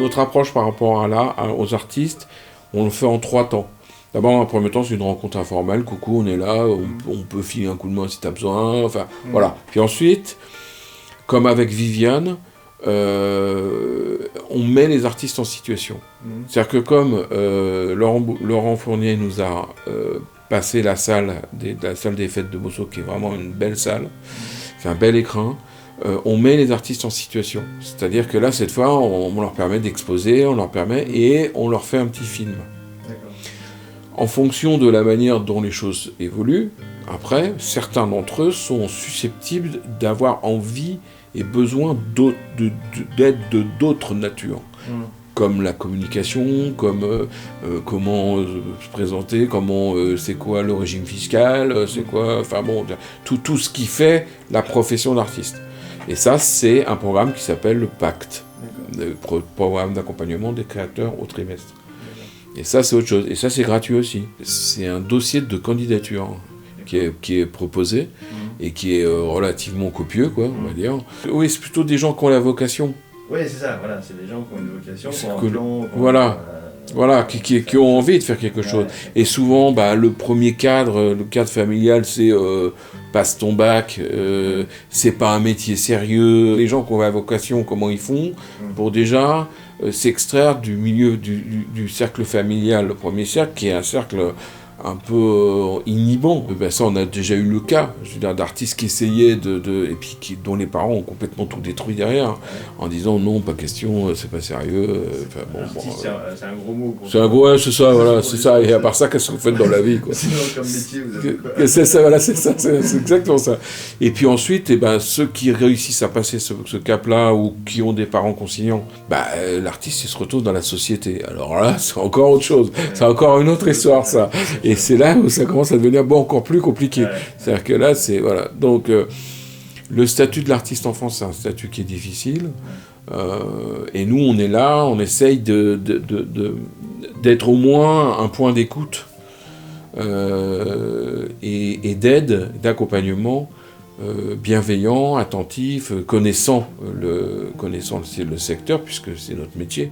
notre approche par rapport aux artistes, on le fait en 3 temps. D'abord, en premier temps, c'est une rencontre informelle. Coucou, on est là, on peut filer un coup de main si tu as besoin. Enfin, voilà. Puis ensuite, comme avec Viviane, on met les artistes en situation. C'est-à-dire que comme Laurent Fournier nous a passé la salle des fêtes de Bosso, qui est vraiment une belle salle, c'est un bel écrin, on met les artistes en situation. C'est-à-dire que là, cette fois, on leur permet d'exposer, on leur fait un petit film. En fonction de la manière dont les choses évoluent, après, certains d'entre eux sont susceptibles d'avoir envie et besoin d'aide de d'autres natures, comme la communication, comme comment se présenter, c'est quoi le régime fiscal, c'est quoi, enfin bon, tout ce qui fait la profession d'artiste. Et ça, c'est un programme qui s'appelle le Pacte, le programme d'accompagnement des créateurs au trimestre. Et ça, c'est autre chose. Et ça, c'est gratuit aussi. C'est un dossier de candidature qui est proposé et qui est relativement copieux, quoi, on va dire. Oui, c'est plutôt des gens qui ont la vocation. Oui, c'est ça, voilà. C'est des gens qui ont une vocation, qui ont un plan. Voilà, qui ont envie de faire quelque chose. Et souvent, le premier cadre, le cadre familial, c'est passe ton bac, c'est pas un métier sérieux. Les gens qui ont la vocation, comment ils font pour déjà s'extraire du milieu du cercle familial, le premier cercle, qui est un cercle un peu inhibant. Ça, on a déjà eu le cas, je veux dire, d'artistes qui essayaient et puis dont les parents ont complètement tout détruit derrière, en disant non, pas question, c'est pas sérieux. C'est un gros mot. C'est ça, voilà, c'est ça. Et à part ça, qu'est-ce que vous faites dans la vie, quoi. Sinon, comme métier, vous avez quoi ? C'est ça, voilà, c'est ça, c'est exactement ça. Et puis ensuite, ceux qui réussissent à passer ce cap-là ou qui ont des parents conciliants, l'artiste, il se retrouve dans la société. Alors là, c'est encore autre chose. C'est encore une autre histoire, ça. Et c'est là où ça commence à devenir encore plus compliqué. C'est-à-dire que là, c'est... Voilà. Donc, le statut de l'artiste en France, c'est un statut qui est difficile. Et nous, on est là, on essaye d'être au moins un point d'écoute et d'aide, d'accompagnement bienveillant, attentif, connaissant le secteur, puisque c'est notre métier.